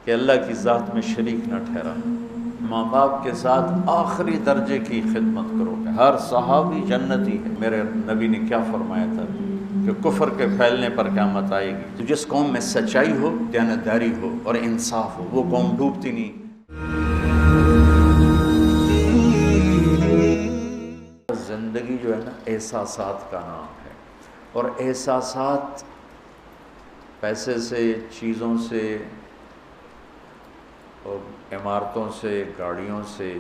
کہ اللہ کی ذات میں شریک نہ ٹھہرانا، ماں باپ کے ساتھ آخری درجے کی خدمت کرو گے۔ ہر صحابی جنتی ہے۔ میرے نبی نے کیا فرمایا تھا کہ کفر کے پھیلنے پر قیامت آئے گی تو جس قوم میں سچائی ہو، دیانتداری ہو اور انصاف ہو، وہ قوم ڈوبتی نہیں۔ زندگی جو ہے نا احساسات کا نام ہے، اور احساسات پیسے سے، چیزوں سے اور عمارتوں سے، گاڑیوں سے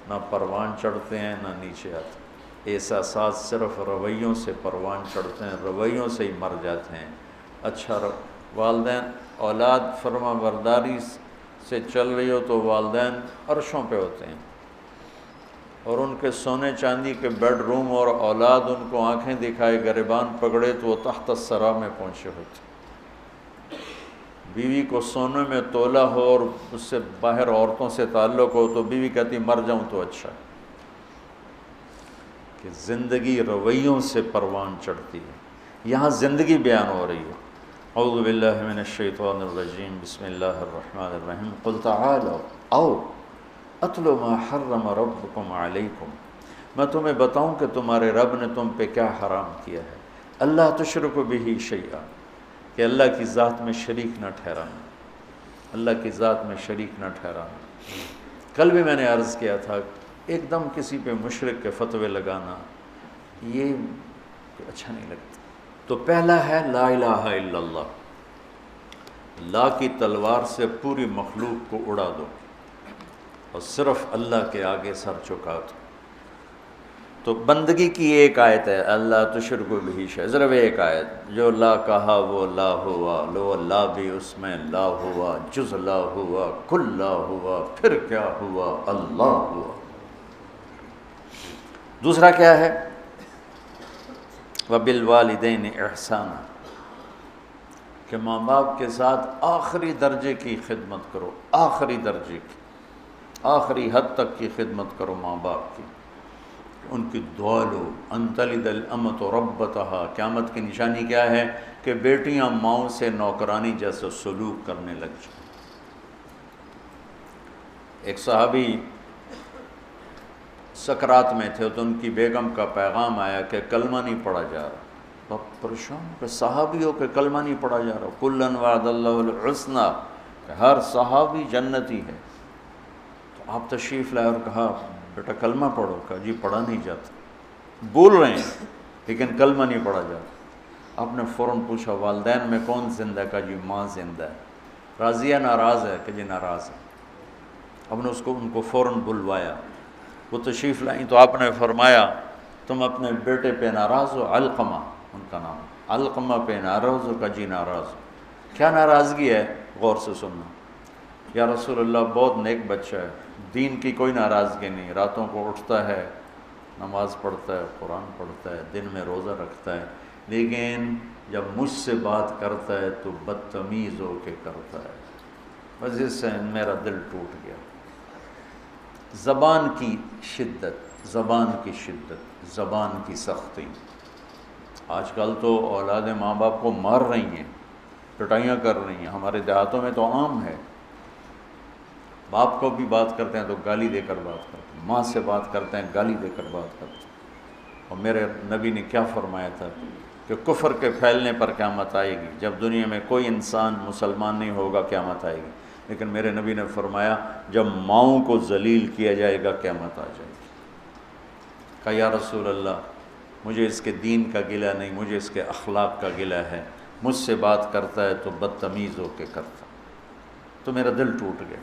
نہ پروان چڑھتے ہیں نہ نیچے آتے۔ احساسات صرف رویوں سے پروان چڑھتے ہیں، رویوں سے ہی مر جاتے ہیں۔ اچھا والدین اولاد فرما برداری سے چل رہی ہو تو والدین عرشوں پہ ہوتے ہیں، اور ان کے سونے چاندی کے بیڈ روم اور اولاد ان کو آنکھیں دکھائے گریبان پکڑے تو وہ تحت الثری میں پہنچے ہوتے۔ بیوی کو سونے میں تولا ہو اور اس سے باہر عورتوں سے تعلق ہو تو بیوی کہتی مر جاؤں تو اچھا ہے۔ کہ زندگی رویوں سے پروان چڑھتی ہے۔ یہاں زندگی بیان ہو رہی ہے۔ اعوذ باللہ من الشیطان الرجیم، بسم اللہ الرحمن الرحیم، قل تعالوا او اتلو ما حرم ربکم علیکم، میں تمہیں بتاؤں کہ تمہارے رب نے تم پہ کیا حرام کیا ہے۔ اللہ تشرکوا بہ شیئا، کہ اللہ کی ذات میں شریک نہ ٹھہرانا، اللہ کی ذات میں شریک نہ ٹھہرانا۔ کل بھی میں نے عرض کیا تھا ایک دم کسی پہ مشرک کے فتوے لگانا یہ اچھا نہیں لگتا۔ تو پہلا ہے لا الہ الا اللہ، لا کی تلوار سے پوری مخلوق کو اڑا دو اور صرف اللہ کے آگے سر جھکا دو۔ تو بندگی کی ایک آیت ہے اللہ تشرکوا بہ شیئا، صرف ایک آیت، جو لا کہا وہ لا ہوا، لو لا بھی اس میں لا ہوا، جز لا ہوا، کل لا ہوا، پھر کیا ہوا، اللہ ہوا۔ دوسرا کیا ہے؟ وبالوالدین احسانا، کہ ماں باپ کے ساتھ آخری درجے کی خدمت کرو، آخری درجے کی، آخری حد تک کی خدمت کرو ماں باپ کی، ان کی دعا لو۔ ان تلد الامۃ ربتہا، قیامت کی نشانی کیا ہے کہ بیٹیاں ماؤں سے نوکرانی جیسا سلوک کرنے لگ جائیں۔ ایک صحابی سکرات میں تھے تو ان کی بیگم کا پیغام آیا کہ کلمہ نہیں پڑھا جا رہا۔ اب پریشان کہ صحابی ہو کہ کلمہ نہیں پڑھا جا رہا، کلن وعد اللہ الحسنی، کہ ہر صحابی جنتی ہے۔ تو آپ تشریف لائے اور کہا بیٹا کلمہ پڑھو، کہا جی پڑھا نہیں جاتا، بول رہے ہیں لیکن کلمہ نہیں پڑھا جاتا۔ آپ نے فوراً پوچھا والدین میں کون زندہ ہے؟ کہا جی ماں زندہ ہے۔ راضیہ ناراض ہے؟ کہ جی ناراض ہے۔ اب نے ان کو فوراً بلوایا، وہ تشریف لائیں تو آپ نے فرمایا تم اپنے بیٹے پہ ناراض ہو؟ علقمہ ان کا نام، علقمہ پہ ناراض ہو؟ کہ جی ناراض ہو۔ کیا ناراضگی ہے؟ غور سے سننا۔ یا رسول اللہ بہت نیک بچہ ہے، دین کی کوئی ناراضگی نہیں، راتوں کو اٹھتا ہے، نماز پڑھتا ہے، قرآن پڑھتا ہے، دن میں روزہ رکھتا ہے، لیکن جب مجھ سے بات کرتا ہے تو بدتمیز ہو کے کرتا ہے، بس اس سے میرا دل ٹوٹ گیا۔ زبان کی شدت، زبان کی شدت، زبان کی سختی۔ آج کل تو اولادیں ماں باپ کو مار رہی ہیں، پٹائیاں کر رہی ہیں، ہمارے دیہاتوں میں تو عام ہے۔ باپ کو بھی بات کرتے ہیں تو گالی دے کر بات کرتے ہیں، ماں سے بات کرتے ہیں گالی دے کر بات کرتے ہیں۔ اور میرے نبی نے کیا فرمایا تھا کہ کفر کے پھیلنے پر قیامت آئے گی، جب دنیا میں کوئی انسان مسلمان نہیں ہوگا قیامت آئے گی، لیکن میرے نبی نے فرمایا جب ماؤں کو ذلیل کیا جائے گا قیامت آ جائے گی۔ کہا یا رسول اللہ مجھے اس کے دین کا گلہ نہیں، مجھے اس کے اخلاق کا گلہ ہے، مجھ سے بات کرتا ہے تو بدتمیز ہو کے کرتا، تو میرا دل ٹوٹ گیا۔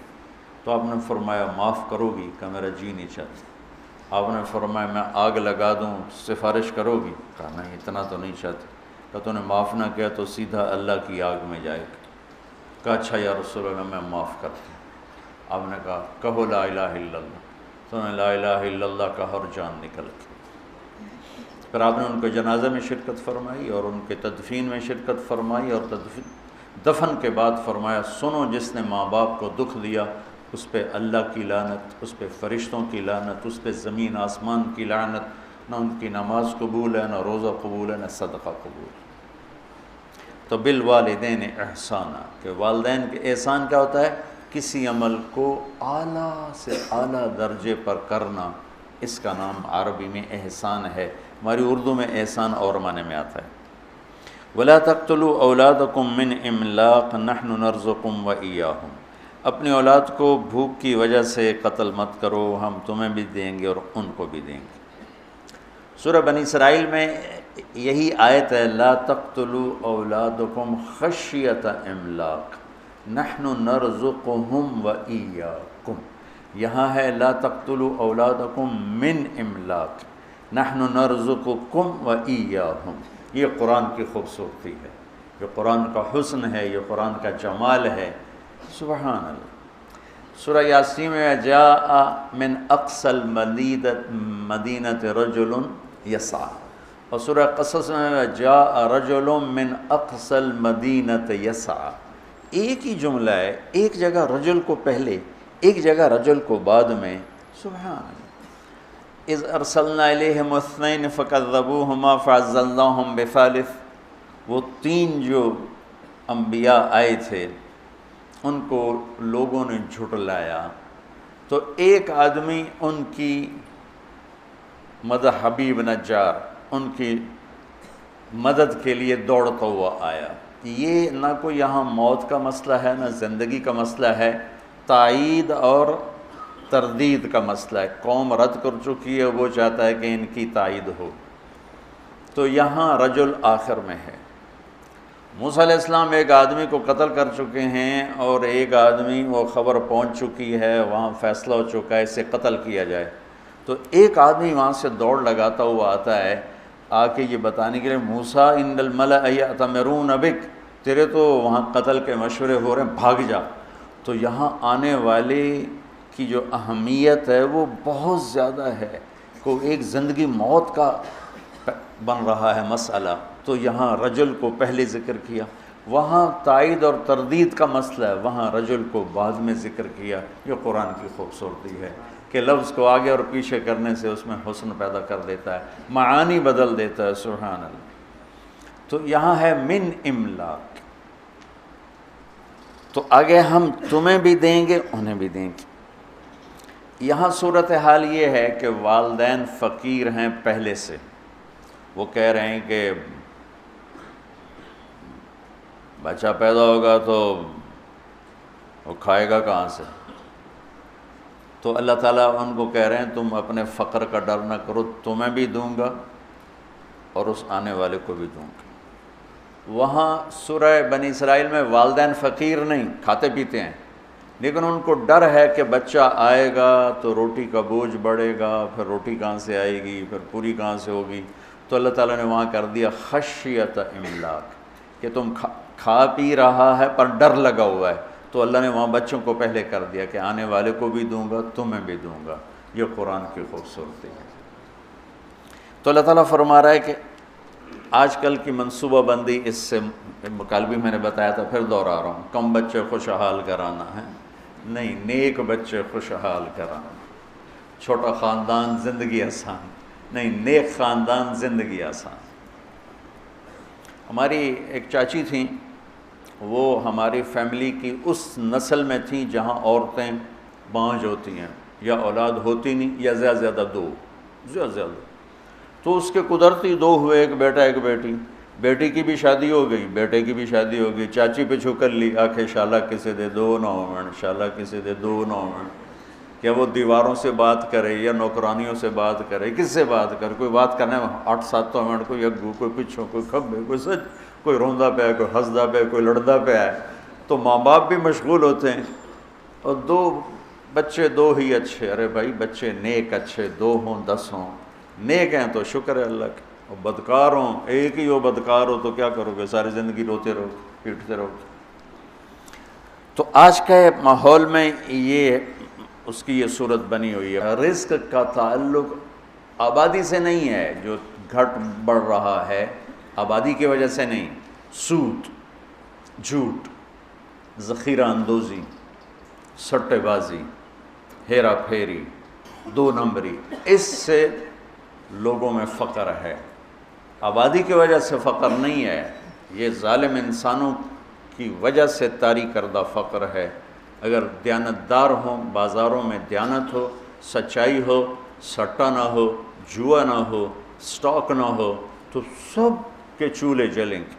تو آپ نے فرمایا معاف کرو گی؟ کہ میرا جی نہیں چاہتا۔ آپ نے فرمایا میں آگ لگا دوں سفارش کرو گی؟ کہا نہیں اتنا تو نہیں چاہتے۔ کہ تو نے معاف نہ کیا تو سیدھا اللہ کی آگ میں جائے گا۔ کہا اچھا یا رسول اللہ میں معاف کرتا ہوں۔ آپ نے کہا کہو لا الہ الا اللہ، تو نے لا الہ الا اللہ کہا اور جان نکل گئی۔ پھر آپ نے ان کے جنازے میں شرکت فرمائی اور ان کے تدفین میں شرکت فرمائی، اور دفن کے بعد فرمایا سنو جس نے ماں باپ کو دکھ دیا اس پہ اللہ کی لعنت، اس پہ فرشتوں کی لعنت، اس پہ زمین آسمان کی لعنت، نہ ان کی نماز قبول ہے، نہ روزہ قبول ہے، نہ صدقہ قبول ہے۔ تو بالوالدین احسانا، کہ والدین کے احسان کیا ہوتا ہے؟ کسی عمل کو اعلیٰ سے اعلیٰ درجے پر کرنا، اس کا نام عربی میں احسان ہے۔ ہماری اردو میں احسان اور معنی میں آتا ہے۔ وَلَا تَقْتُلُوا أَوْلَادَكُم مِّنْ إِمْلَاقٍ نَحْنُ نَرْزُقُكُمْ وَإِيَّاهُمْ، اپنی اولاد کو بھوک کی وجہ سے قتل مت کرو، ہم تمہیں بھی دیں گے اور ان کو بھی دیں گے۔ سورہ بنی اسرائیل میں یہی آیت ہے، لا تقتلوا اولادکم خشیۃ املاق نحن نرزقهم وإیاکم، یہاں ہے لا تقتلوا اولادکم من املاق نحن نرزقکم وإیاہم۔ یہ قرآن کی خوبصورتی ہے، یہ قرآن کا حسن ہے، یہ قرآن کا جمال ہے، سبحان اللہ۔ سورہ یاسین میں جاء من اقصى المدینۃ رجل یسعی، اور سورہ قصص میں جاء رجل من اقصى المدینۃ یسعی۔ ایک ہی جملہ ہے، ایک جگہ رجل کو پہلے، ایک جگہ رجل کو بعد میں، سبحان اللہ۔ اذ ارسلنا الیہم اثنین فکذبوہما فعززناہم بثالث، وہ تین جو انبیاء آئے تھے ان کو لوگوں نے جھٹلایا، تو ایک آدمی ان کی مدد، حبیب نجار، ان کی مدد کے لیے دوڑتا ہوا آیا۔ یہ نہ کوئی یہاں موت کا مسئلہ ہے، نہ زندگی کا مسئلہ ہے، تائید اور تردید کا مسئلہ ہے۔ قوم رد کر چکی ہے، وہ چاہتا ہے کہ ان کی تائید ہو، تو یہاں رجل آخر میں ہے۔ موسیٰ علیہ السلام ایک آدمی کو قتل کر چکے ہیں، اور ایک آدمی، وہ خبر پہنچ چکی ہے، وہاں فیصلہ ہو چکا ہے اسے قتل کیا جائے، تو ایک آدمی وہاں سے دوڑ لگاتا ہوا آتا ہے، آ کے یہ بتانے کے لیے، موسیٰ ان الملأ یأتمرون بک، تیرے تو وہاں قتل کے مشورے ہو رہے ہیں، بھاگ جا۔ تو یہاں آنے والے کی جو اہمیت ہے وہ بہت زیادہ ہے، کوئی ایک زندگی موت کا بن رہا ہے مسئلہ، تو یہاں رجل کو پہلے ذکر کیا۔ وہاں تائید اور تردید کا مسئلہ ہے، وہاں رجل کو بعد میں ذکر کیا۔ یہ قرآن کی خوبصورتی ہے کہ لفظ کو آگے اور پیچھے کرنے سے اس میں حسن پیدا کر دیتا ہے، معانی بدل دیتا ہے، سبحان اللہ۔ تو یہاں ہے من املاق، تو آگے ہم تمہیں بھی دیں گے انہیں بھی دیں گے۔ یہاں صورتحال یہ ہے کہ والدین فقیر ہیں پہلے سے، وہ کہہ رہے ہیں کہ بچہ پیدا ہوگا تو وہ کھائے گا کہاں سے، تو اللہ تعالیٰ ان کو کہہ رہے ہیں تم اپنے فقر کا ڈر نہ کرو، تمہیں بھی دوں گا اور اس آنے والے کو بھی دوں گا۔ وہاں سورہ بنی اسرائیل میں والدین فقیر نہیں، کھاتے پیتے ہیں، لیکن ان کو ڈر ہے کہ بچہ آئے گا تو روٹی کا بوجھ بڑھے گا، پھر روٹی کہاں سے آئے گی، پھر پوری کہاں سے ہوگی، تو اللہ تعالیٰ نے وہاں کر دیا خشیۃ املاق، کہ تم کھا پی رہا ہے پر ڈر لگا ہوا ہے، تو اللہ نے وہاں بچوں کو پہلے کر دیا کہ آنے والے کو بھی دوں گا، تمہیں بھی دوں گا۔ یہ قرآن کی خوبصورتی ہے۔ تو اللہ تعالیٰ فرما رہا ہے کہ آج کل کی منصوبہ بندی، اس سے کل بھی میں نے بتایا تھا، پھر دوہرا رہا ہوں، کم بچے خوشحال کرانا ہے نہیں، نیک بچے خوشحال کرانا، چھوٹا خاندان زندگی آسان نہیں، نیک خاندان زندگی آسان۔ ہماری ایک چاچی تھیں، وہ ہماری فیملی کی اس نسل میں تھیں جہاں عورتیں بانجھ ہوتی ہیں، یا اولاد ہوتی نہیں، یا زیادہ زیادہ دو، زیادہ، تو اس کے قدرتی دو ہوئے، ایک بیٹا ایک بیٹی، بیٹی کی بھی شادی ہو گئی، بیٹے کی بھی شادی ہو گئی، چاچی پہ چھکر لی، آنکھیں شالا کسے دے دو نومن، شالا کسے دے دو نومن، کیا وہ دیواروں سے بات کرے یا نوکرانیوں سے بات کرے، کس سے بات کرے، کوئی بات کرنے میں 8-7 منٹ، کوئی اگو، کوئی پچھوں، کوئی کھبے، کوئی سچ، کوئی روندا پہ ہے، کوئی ہنسدا پہ ہے، کوئی لڑدا پہ ہے، تو ماں باپ بھی مشغول ہوتے ہیں، اور دو بچے دو ہی اچھے، ارے بھائی بچے نیک اچھے 2 ہوں 10 ہوں، نیک ہیں تو شکر ہے اللہ کا، اور بدکار ہوں، ایک ہی ہو بدکار ہو تو کیا کرو گے، ساری زندگی روتے رہو، پیٹتے رہو۔ تو آج کے ماحول میں یہ اس کی یہ صورت بنی ہوئی ہے۔ رزق کا تعلق آبادی سے نہیں ہے، جو گھٹ بڑھ رہا ہے آبادی کی وجہ سے نہیں، سود، جھوٹ، ذخیرہ اندوزی، سٹے بازی، ہیرا پھیری، 2 نمبری، اس سے لوگوں میں فقر ہے، آبادی کی وجہ سے فقر نہیں ہے، یہ ظالم انسانوں کی وجہ سے طاری کردہ فقر ہے۔ اگر دیانتدار ہوں، بازاروں میں دیانت ہو، سچائی ہو، سٹا نہ ہو، جوا نہ ہو، سٹاک نہ ہو، تو سب کے چولہے جلیں گے۔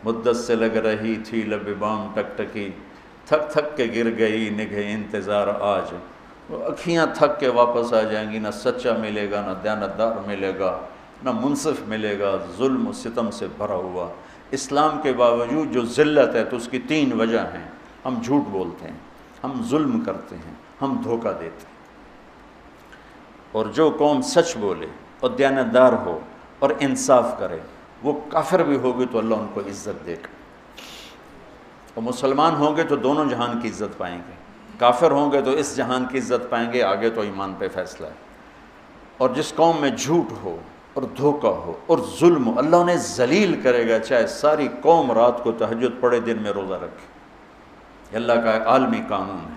مدت سے لگ رہی تھی لب بام ٹکٹکی، تھک تھک کے گر گئی نگہ انتظار آج۔ وہ اکھیاں تھک کے واپس آ جائیں گی، نہ سچا ملے گا، نہ دیانتدار ملے گا، نہ منصف ملے گا، ظلم و ستم سے بھرا ہوا۔ اسلام کے باوجود جو ذلت ہے تو اس کی 3 وجہ ہیں۔ ہم جھوٹ بولتے ہیں، ہم ظلم کرتے ہیں، ہم دھوکہ دیتے ہیں۔ اور جو قوم سچ بولے اور دیانتدار ہو اور انصاف کرے، وہ کافر بھی ہوگی تو اللہ ان کو عزت دے گا، اور مسلمان ہوں گے تو دونوں جہان کی عزت پائیں گے، کافر ہوں گے تو اس جہان کی عزت پائیں گے، آگے تو ایمان پہ فیصلہ ہے۔ اور جس قوم میں جھوٹ ہو اور دھوکہ ہو اور ظلم ہو، اللہ انہیں ذلیل کرے گا، چاہے ساری قوم رات کو تہجد پڑھے، دن میں روزہ رکھے۔ یہ اللہ کا ایک عالمی قانون ہے۔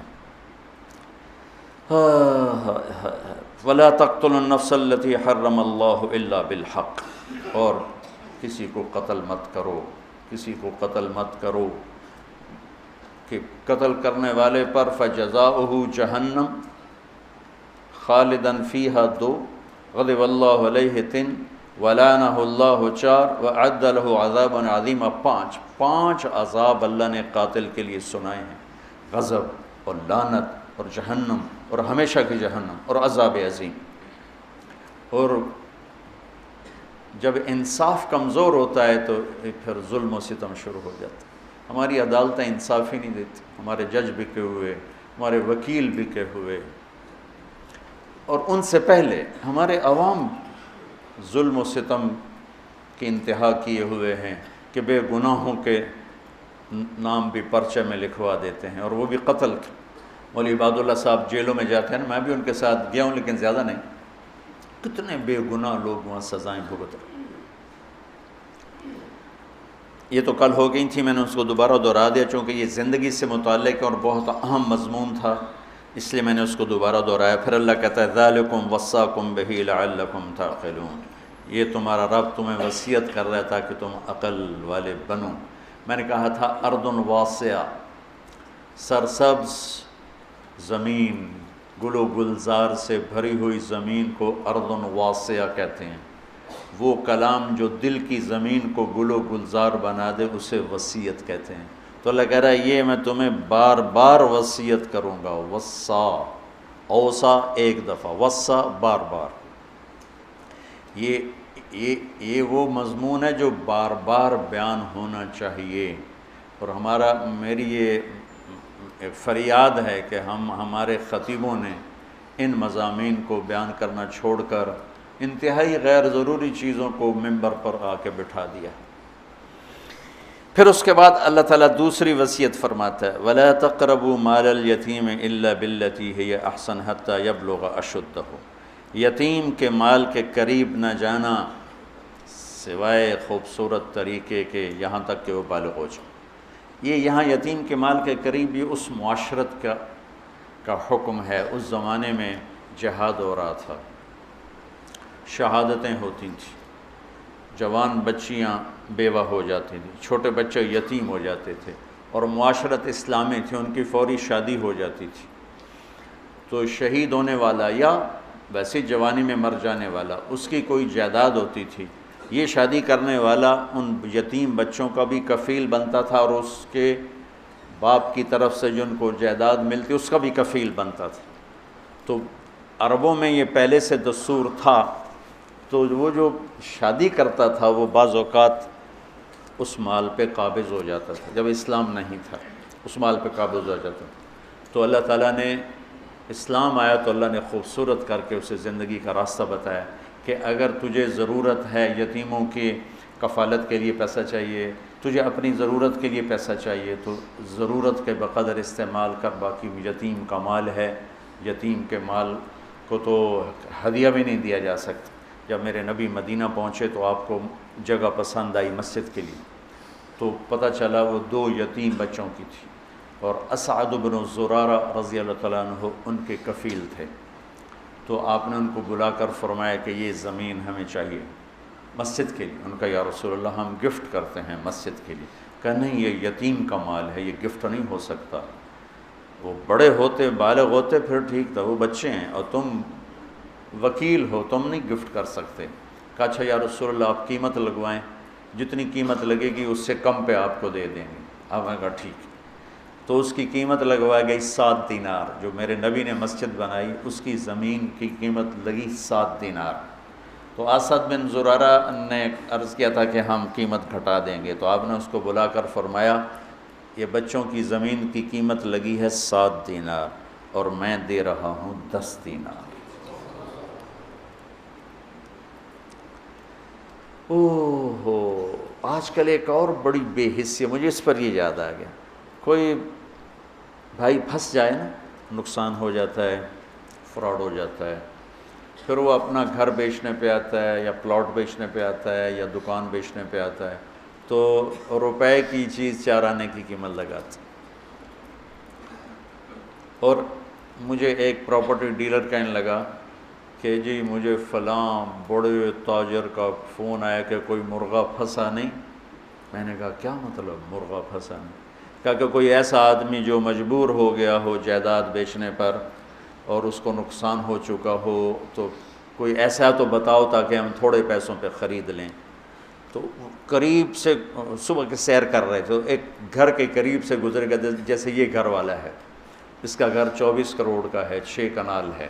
وَلَا تَقْتُلُوا النَّفْسَ الَّتِي حَرَّمَ اللَّهُ إِلَّا بِالْحَقِّ، اور کسی کو قتل مت کرو، کسی کو قتل مت کرو، کہ قتل کرنے والے پر فَجَزَاؤُهُ جَهَنَّمْ خَالِدًا فِيهَا 2، غضب اللہ علیہ 3، وَلَعَنَهُ اللَّهُ 4، وَأَعَدَّ لَهُ عَذَابًا عَظِيمًا 5 عذاب اللہ نے قاتل کے لیے سنائے ہیں، غضب اور لعنت اور جہنم اور ہمیشہ کی جہنم اور عذاب عظیم۔ اور جب انصاف کمزور ہوتا ہے تو پھر ظلم و ستم شروع ہو جاتا ہے۔ ہماری عدالتیں انصاف ہی نہیں دیتی، ہمارے جج بکے ہوئے، ہمارے وکیل بکے ہوئے، اور ان سے پہلے ہمارے عوام ظلم و ستم کی انتہا کیے ہوئے ہیں کہ بے گناہوں کے نام بھی پرچے میں لکھوا دیتے ہیں، اور وہ بھی قتل کے۔ مولوی عباد اللہ صاحب جیلوں میں جاتے ہیں، میں بھی ان کے ساتھ گیا ہوں لیکن زیادہ نہیں، کتنے بے گناہ لوگ وہاں سزائیں بھگت رہے۔ یہ تو کل ہو گئی تھی، میں نے اس کو دوبارہ دہرا دیا چونکہ یہ زندگی سے متعلق ہے اور بہت اہم مضمون تھا، اس لیے میں نے اس کو دوبارہ دہرایا۔ پھر اللہ کہتا ہے ذَلِكُمْ وَصَّاكُمْ بِهِ لَعَلَّكُمْ تَعْقِلُونَ، یہ تمہارا رب تمہیں وصیت کر رہا ہے تاکہ تم عقل والے بنو۔ میں نے کہا تھا اردن واسعہ، سرسبز زمین، گل و گلزار سے بھری ہوئی زمین کو اردن واسعہ کہتے ہیں۔ وہ کلام جو دل کی زمین کو گل و گلزار بنا دے اسے وصیت کہتے ہیں۔ تو اللہ کہہ رہا ہے یہ میں تمہیں بار بار وصیت کروں گا۔ وصا، اوصا ایک دفعہ، وصا بار بار۔ یہ وہ مضمون ہے جو بار بار بیان ہونا چاہیے، اور میری یہ ایک فریاد ہے کہ ہمارے خطیبوں نے ان مضامین کو بیان کرنا چھوڑ کر انتہائی غیر ضروری چیزوں کو ممبر پر آ کے بٹھا دیا۔ پھر اس کے بعد اللہ تعالیٰ دوسری وصیت فرماتا ہے وَلَا تَقْرَبُوا مَالَ الْيَتِيمِ إِلَّا بِالَّتِي هِيَ أَحْسَنُ حَتَّى يَبْلُغَ أَشُدَّهُ، یتیم کے مال کے قریب نہ جانا سوائے خوبصورت طریقے کے یہاں تک کہ وہ بالغ ہو جائے۔ یہ یہاں یتیم کے مال کے قریب یہ اس معاشرت کا حکم ہے۔ اس زمانے میں جہاد ہو رہا تھا، شہادتیں ہوتی تھیں، جوان بچیاں بیوہ ہو جاتی تھیں، چھوٹے بچے یتیم ہو جاتے تھے، اور معاشرت اسلامی تھی، ان کی فوری شادی ہو جاتی تھی۔ تو شہید ہونے والا یا ویسی جوانی میں مر جانے والا، اس کی کوئی جائیداد ہوتی تھی، یہ شادی کرنے والا ان یتیم بچوں کا بھی کفیل بنتا تھا، اور اس کے باپ کی طرف سے جن کو جائیداد ملتی اس کا بھی کفیل بنتا تھا۔ تو عربوں میں یہ پہلے سے دستور تھا، تو وہ جو شادی کرتا تھا وہ بعض اوقات اس مال پہ قابض ہو جاتا تھا، جب اسلام نہیں تھا اس مال پہ قابض ہو جاتا تھا۔ تو اللہ تعالیٰ نے اسلام آیا تو اللہ نے خوبصورت کر کے اسے زندگی کا راستہ بتایا کہ اگر تجھے ضرورت ہے، یتیموں کی کفالت کے لیے پیسہ چاہیے، تجھے اپنی ضرورت کے لیے پیسہ چاہیے، تو ضرورت کے بقدر استعمال کر، باقی یتیم کا مال ہے، یتیم کے مال کو تو ہدیہ بھی نہیں دیا جا سکتا۔ جب میرے نبی مدینہ پہنچے تو آپ کو جگہ پسند آئی مسجد کے لیے، تو پتہ چلا وہ 2 یتیم بچوں کی تھی، اور اسعد بن زرارہ رضی اللہ تعالیٰ عنہ ان کے کفیل تھے۔ تو آپ نے ان کو بلا کر فرمایا کہ یہ زمین ہمیں چاہیے مسجد کے لیے۔ ان کا یا رسول اللہ ہم گفٹ کرتے ہیں مسجد کے لیے۔ کہا نہیں، یہ یتیم کا مال ہے، یہ گفٹ نہیں ہو سکتا۔ وہ بڑے ہوتے بالغ ہوتے پھر ٹھیک تھا، وہ بچے ہیں اور تم وکیل ہو، تم نہیں گفٹ کر سکتے۔ کہا اچھا یا رسول اللہ آپ قیمت لگوائیں، جتنی قیمت لگے گی اس سے کم پہ آپ کو دے دیں گے۔ آپ نے کہا ٹھیک ہے۔ تو اس کی قیمت لگوائی گئی 7 دینار، جو میرے نبی نے مسجد بنائی اس کی زمین کی قیمت لگی 7 دینار۔ تو اسد بن زرارہ نے عرض کیا تھا کہ ہم قیمت گھٹا دیں گے، تو آپ نے اس کو بلا کر فرمایا یہ بچوں کی زمین کی قیمت لگی ہے 7 دینار اور میں دے رہا ہوں 10 دینار۔ اوہ ہو، آج کل ایک اور بڑی بے حسی، مجھے اس پر یہ یاد آ گیا، کوئی بھائی پھنس جائے نا، نقصان ہو جاتا ہے، فراڈ ہو جاتا ہے، پھر وہ اپنا گھر بیچنے پہ آتا ہے یا پلاٹ بیچنے پہ آتا ہے یا دکان بیچنے پہ آتا ہے تو روپے کی چیز 4 آنے کی قیمت لگاتا ہے۔ اور مجھے ایک پراپرٹی ڈیلر کہنے لگا کہ جی مجھے فلاں بڑے تاجر کا فون آیا کہ کوئی مرغہ پھنسا نہیں۔ میں نے کہا کیا مطلب مرغہ پھنسا نہیں؟ کہا کہ کوئی ایسا آدمی جو مجبور ہو گیا ہو جائیداد بیچنے پر اور اس کو نقصان ہو چکا ہو، تو کوئی ایسا تو بتاؤ تاکہ ہم تھوڑے پیسوں پہ خرید لیں۔ تو قریب سے صبح کے سیر کر رہے تھے، ایک گھر کے قریب سے گزر گیا، جیسے یہ گھر والا ہے، اس کا گھر 24 کروڑ کا ہے، 6 کنال ہے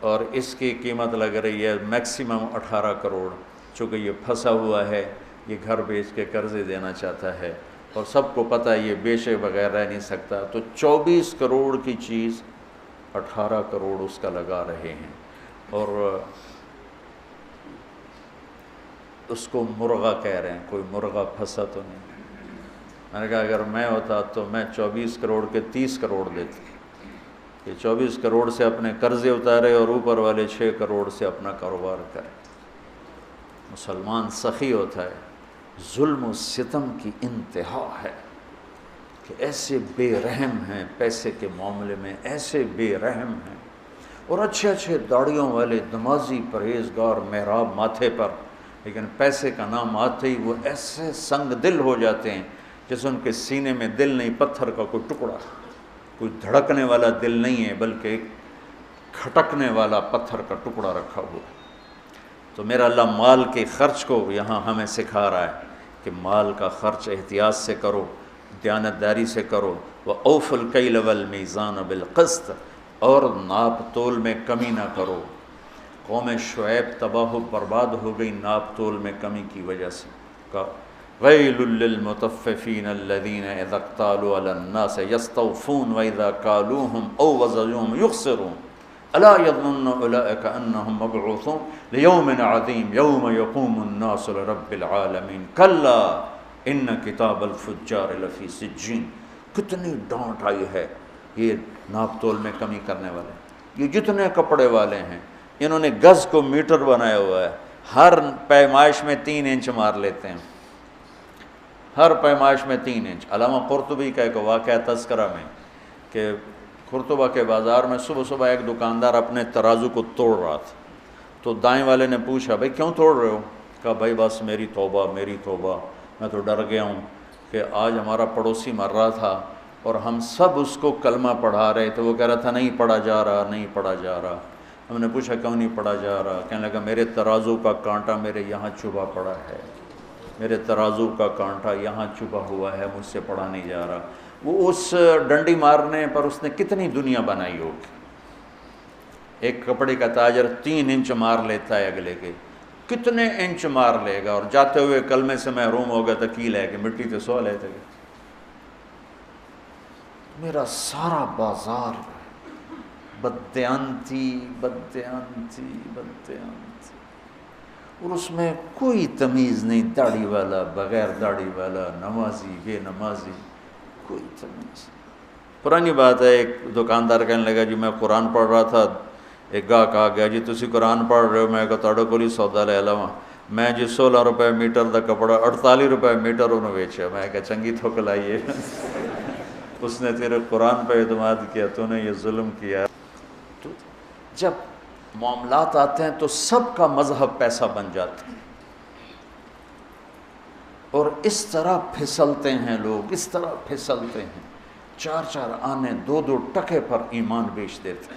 اور اس کی قیمت لگ رہی ہے میکسیمم 18 کروڑ۔ چونکہ یہ پھنسا ہوا ہے، یہ گھر بیچ کے قرضے دینا چاہتا ہے اور سب کو پتہ ہے یہ بیچے بغیر رہ نہیں سکتا، تو 24 کروڑ کی چیز 18 کروڑ اس کا لگا رہے ہیں اور اس کو مرغہ کہہ رہے ہیں، کوئی مرغہ پھنسا تو نہیں۔ میں نے کہا اگر میں ہوتا تو میں 24 کروڑ کے 30 کروڑ دیتا، کہ 24 کروڑ سے اپنے قرضے اتارے اور اوپر والے 6 کروڑ سے اپنا کاروبار کرے۔ مسلمان سخی ہوتا ہے، ظلم و ستم کی انتہا ہے کہ ایسے بے رحم ہیں، پیسے کے معاملے میں ایسے بے رحم ہیں، اور اچھے اچھے داڑھیوں والے نمازی پرہیزگار محراب ماتھے پر، لیکن پیسے کا نام آتے ہی وہ ایسے سنگ دل ہو جاتے ہیں جیسے ان کے سینے میں دل نہیں، پتھر کا کوئی ٹکڑا، کوئی دھڑکنے والا دل نہیں ہے بلکہ ایک کھٹکنے والا پتھر کا ٹکڑا رکھا ہوا ہے۔ تو میرا اللہ مال کے خرچ کو یہاں ہمیں سکھا رہا ہے کہ مال کا خرچ احتیاط سے کرو، دیانتداری سے کرو، وَأَوْفُوا الْكَيْلَ وَالْمِيزَانَ بِالْقِسْطِ، اور ناپ تول میں کمی نہ کرو۔ قوم شعیب تباہ و برباد ہو گئی ناپ تول میں کمی کی وجہ سے۔ وَيْلٌ لِّلْمُطَفِّفِينَ الَّذِينَ إِذَا اكْتَالُوا عَلَى النَّاسِ يَسْتَوْفُونَ وَإِذَا كَالُوهُمْ أَوْ وَزَنُوهُمْ يُخْسِرُونَ أَلَا يَظُنُّ أُولَٰئِكَ أَنَّهُمْ مَبْعُوثُونَ لِيَوْمٍ عَظِيمٍ يَوْمَ يَقُومُ النَّاسُ لِرَبِّ الْعَالَمِينَ كَلَّا إِنَّ كِتَابَ الْفُجَّارِ لَفِي سِجِّينٍ۔ کتنی ڈانٹ آئی ہے یہ ناپ تول میں کمی کرنے والے، یہ جتنے کپڑے والے ہیں انہوں نے گز کو میٹر بنایا ہوا ہے، ہر پیمائش میں 3 انچ مار لیتے ہیں، ہر پیمائش میں 3 انچ۔ علامہ قرطبی کا ایک واقعہ تذکرہ میں کہ قرطبہ کے بازار میں صبح صبح ایک دکاندار اپنے ترازو کو توڑ رہا تھا، تو دائیں والے نے پوچھا بھائی کیوں توڑ رہے ہو؟ کہا بھائی بس میری توبہ میری توبہ، میں تو ڈر گیا ہوں کہ آج ہمارا پڑوسی مر رہا تھا اور ہم سب اس کو کلمہ پڑھا رہے تھے، وہ کہہ رہا تھا نہیں پڑھا جا رہا نہیں پڑھا جا رہا۔ ہم نے پوچھا کیوں نہیں پڑھا جا رہا؟ کہنے لگا میرے ترازو کا کانٹا میرے یہاں چبھا پڑا ہے، میرے ترازو کا کانٹا یہاں چبھا ہوا ہے، مجھ سے پڑھا نہیں جا رہا۔ وہ اس ڈنڈی مارنے پر اس نے کتنی دنیا بنائی ہوگی۔ ایک کپڑے کا تاجر 3 انچ مار لیتا ہے اگلے کے، کتنے انچ مار لے گا، اور جاتے ہوئے کلمے سے محروم ہوگا تو کی لے کے مٹی تو سو لیتے گا۔ میرا سارا بازار بددیانتی بددیانتی بددیانتی، اور اس میں کوئی تمیز نہیں، داڑھی والا بغیر داڑھی والا، نمازی بے نمازی، کوئی تمیز۔ پرانی بات ہے، ایک دکاندار کہنے لگا جی میں قرآن پڑھ رہا تھا، ایک گاہک آ گیا جی تسی قرآن پڑھ رہے ہو؟ میں کہا تہاڈے کول ہی سودا لے لواں۔ میں جی 16 روپے میٹر دا کپڑا 48 روپے میٹر انہوں بیچا۔ میں کہا چنگی تھوک لائیے، اس نے تیرے قرآن پہ اعتماد کیا، تو نے یہ ظلم کیا۔ تو جب معاملات آتے ہیں تو سب کا مذہب پیسہ بن جاتا ہے، اور اس طرح پھسلتے ہیں لوگ، اس طرح پھسلتے ہیں۔ 4 آنے 2 ٹکے پر ایمان بیچ دیتے۔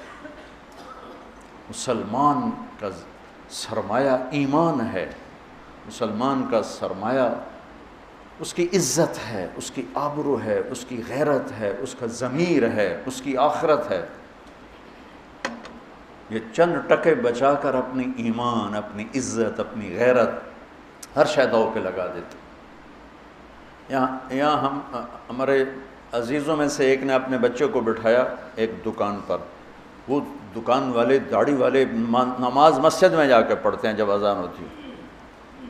مسلمان کا سرمایہ ایمان ہے، مسلمان کا سرمایہ اس کی عزت ہے، اس کی آبرو ہے، اس کی غیرت ہے، اس کا ضمیر ہے، اس کی آخرت ہے۔ یہ چند ٹکے بچا کر اپنی ایمان، اپنی عزت، اپنی غیرت ہر شے داؤ پہ لگا دیتے۔ یہاں ہم ہمارے عزیزوں میں سے ایک نے اپنے بچے کو بٹھایا ایک دکان پر، وہ دکان والے داڑھی والے نماز مسجد میں جا کے پڑھتے ہیں جب اذان ہوتی ہے،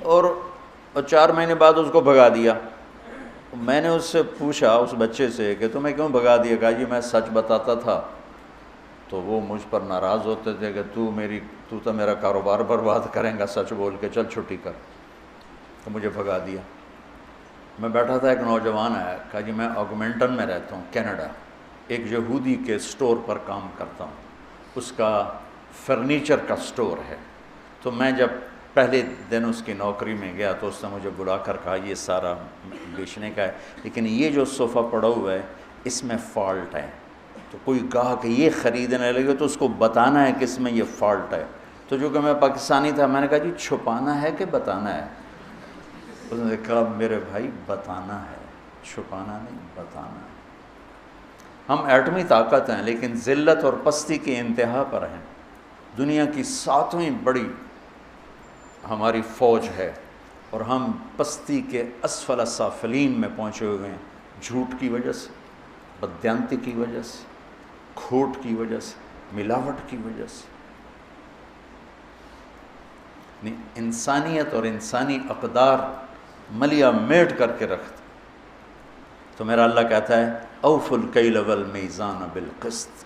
اور 4 مہینے بعد اس کو بھگا دیا۔ میں نے اس سے پوچھا اس بچے سے کہ تمہیں کیوں بھگا دیا؟ کہا جی میں سچ بتاتا تھا تو وہ مجھ پر ناراض ہوتے تھے کہ تو تو میرا کاروبار برباد کریں گا سچ بول کے، چل چھٹی کر، تو مجھے بھگا دیا۔ میں بیٹھا تھا، ایک نوجوان آیا، کہا جی میں آگمنٹن میں رہتا ہوں کینیڈا، ایک یہودی کے سٹور پر کام کرتا ہوں، اس کا فرنیچر کا سٹور ہے۔ تو میں جب پہلے دن اس کی نوکری میں گیا تو اس نے مجھے بلا کر کہا یہ سارا بیچنے کا ہے، لیکن یہ جو صوفہ پڑا ہوا ہے اس میں فالٹ ہے، تو کوئی گاہک یہ خریدنے لگے تو اس کو بتانا ہے کہ اس میں یہ فالٹ ہے۔ تو جو کہ میں پاکستانی تھا، میں نے کہا جی چھپانا ہے کہ بتانا ہے؟ اس نے کہا میرے بھائی بتانا ہے، چھپانا نہیں، بتانا ہے۔ ہم ایٹمی طاقت ہیں لیکن ذلت اور پستی کی انتہا پر ہیں۔ دنیا کی 7ویں بڑی ہماری فوج ہے اور ہم پستی کے اسفل السافلین میں پہنچے ہوئے ہیں، جھوٹ کی وجہ سے، بددیانتی کی وجہ سے، کھوٹ کی وجہ سے، ملاوٹ کی وجہ سے۔ انسانیت اور انسانی اقدار ملیا میٹ کر کے رکھتے، تو میرا اللہ کہتا ہے اوفوا الکیل والمیزان بالقسط،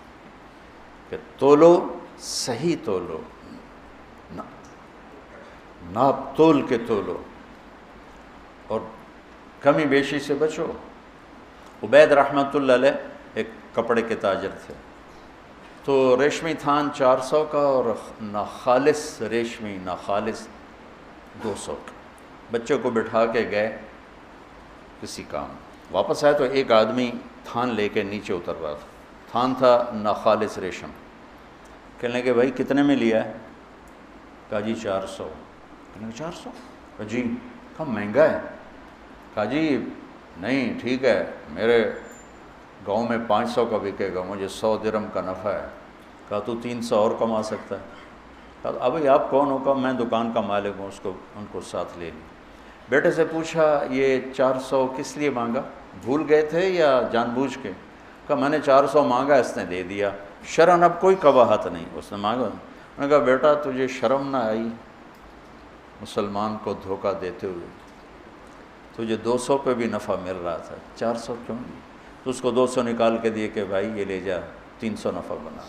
کہ تولو، صحیح تولو، ناپ تول کے تولو اور کمی بیشی سے بچو۔ عبید رحمۃ اللہ علیہ ایک کپڑے کے تاجر تھے، تو ریشمی تھان 400 کا اور ناخالص ریشمی ناخالص 200 کا۔ بچے کو بٹھا کے گئے کسی کام، واپس آئے تو ایک آدمی تھان لے کے نیچے اتر رہا تھا، تھان تھا ناخالص ریشم۔ کہنے کہ بھائی کتنے میں لیا ہے؟ کہا جی 400۔ کہنے 400؟ کہا جی، کہا مہنگا ہے؟ کہا جی نہیں ٹھیک ہے، میرے گاؤں میں 500 کا بکے گا، مجھے 100 درہم کا نفع ہے۔ کہا تو 300 اور کما سکتا ہے۔ کہا ابھی آپ کون ہو؟ کہا میں دکان کا مالک ہوں۔ ان کو ساتھ لے لی۔ بیٹے سے پوچھا یہ 400 کس لیے مانگا؟ بھول گئے تھے یا جان بوجھ کے؟ کہا میں نے 400 مانگا، اس نے دے دیا، شرعاً اب کوئی قباحت نہیں، اس نے مانگا۔ میں نے کہا بیٹا تجھے شرم نہ آئی مسلمان کو دھوکہ دیتے ہوئے؟ تجھے 200 پہ بھی نفع مل رہا تھا، 400 کیوں نہیں؟ تو اس کو 200 نکال کے دیے کہ بھائی یہ لے جا، 300 نفع بنا۔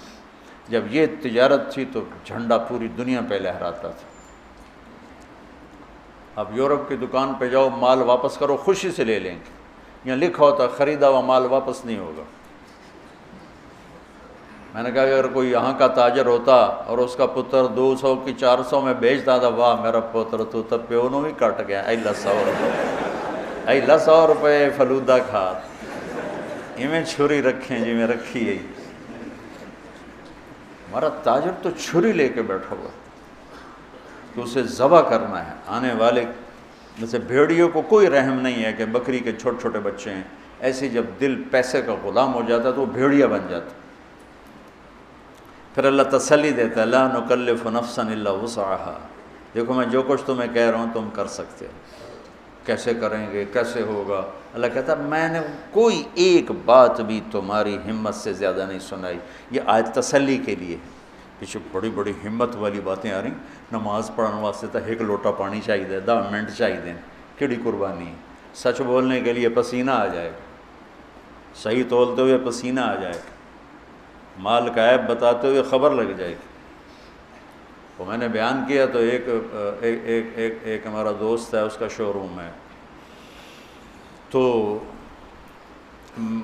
جب یہ تجارت تھی تو جھنڈا پوری دنیا پہ لہراتا تھا۔ اب یورپ کی دکان پہ جاؤ، مال واپس کرو، خوشی سے لے لیں گے، یہاں لکھا ہوتا خریدا ہوا مال واپس نہیں ہوگا۔ میں نے کہا اگر کوئی یہاں کا تاجر ہوتا اور اس کا پتر 200 کی 400 میں بیچتا تھا، واہ میرا پتر تو تب پہ انہوں بھی کٹ گیا، ایلا 100 روپے، ایلا 100 روپے فلودہ کھا، میں چھری رکھیں جی میں رکھی ہے۔ ہمارا تاجر تو چھری لے کے بیٹھا ہوا تو اسے ذبح کرنا ہے۔ آنے والے جیسے بھیڑیوں کو کوئی رحم نہیں ہے کہ بکری کے چھوٹے چھوٹے بچے ہیں، ایسے جب دل پیسے کا غلام ہو جاتا ہے تو وہ بھیڑیا بن جاتا۔ پھر اللہ تسلی دیتا ہے لا نکلف نفسا الا وسعها، دیکھو میں جو کچھ تمہیں کہہ رہا ہوں تم کر سکتے ہو، کیسے کریں گے، کیسے ہوگا؟ اللہ کہتا ہے میں نے کوئی ایک بات بھی تمہاری ہمت سے زیادہ نہیں سنائی۔ یہ آیت تسلی کے لیے ہے۔ پیچھے بڑی بڑی ہمت والی باتیں آ رہی، نماز پڑھنے واسطے تو ایک لوٹا پانی چاہیے، 10 منٹ چاہیے، کیڑی قربانی ہے؟ سچ بولنے کے لیے پسینہ آ جائے گا، صحیح تولتے ہوئے پسینہ آ جائے گا، مال کا عیب بتاتے ہوئے خبر لگ جائے گی۔ وہ میں نے بیان کیا تو ایک ہمارا دوست ہے، اس کا شو روم ہے، تو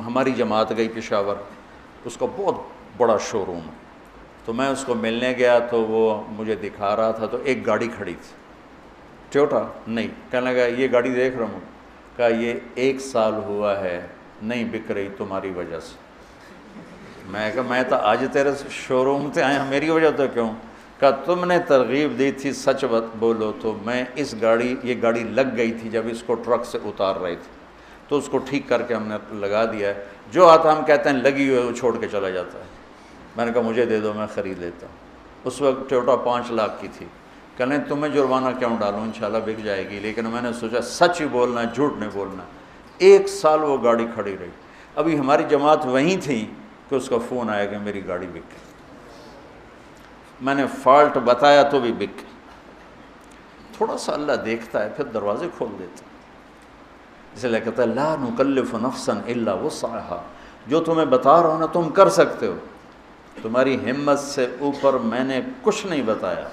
ہماری جماعت گئی پشاور، اس کا بہت بڑا شو روم ہے، تو میں اس کو ملنے گیا تو وہ مجھے دکھا رہا تھا، تو ایک گاڑی کھڑی تھی ٹویوٹا، نہیں، کہنے لگا یہ گاڑی دیکھ رہا ہوں، کہا یہ 1 سال ہوا ہے نہیں بک رہی تمہاری وجہ سے۔ میں کہا میں تو آج تیرے شو روم سے آیا، میری وجہ تو کیوں؟ کہا تم نے ترغیب دی تھی سچ بولو، تو میں یہ گاڑی لگ گئی تھی جب اس کو ٹرک سے اتار رہے تھے، تو اس کو ٹھیک کر کے ہم نے لگا دیا ہے، جو آتا ہم کہتے ہیں لگی ہوئی ہے وہ چھوڑ کے چلا جاتا ہے۔ میں نے کہا مجھے دے دو، میں خرید لیتا ہوں۔ اس وقت ٹویوٹا 5 لاکھ کی تھی۔ کہنے تمہیں جرمانہ کیوں ڈالوں، انشاءاللہ بک جائے گی، لیکن میں نے سوچا سچ ہی بولنا ہے، جھوٹ نہیں بولنا۔ 1 سال وہ گاڑی کھڑی رہی۔ ابھی ہماری جماعت وہیں تھی کہ اس کا فون آیا کہ میری گاڑی بک گئی۔ میں نے فالٹ بتایا تو بھی بک گئی۔ تھوڑا سا اللہ دیکھتا ہے، پھر دروازے کھول دیتا ہے۔ اس لیے کہتا ہے لا نکلف نفسا الا وسعها، جو تمہیں بتا رہا ہوں نا تم کر سکتے ہو، تمہاری ہمت سے اوپر میں نے کچھ نہیں بتایا۔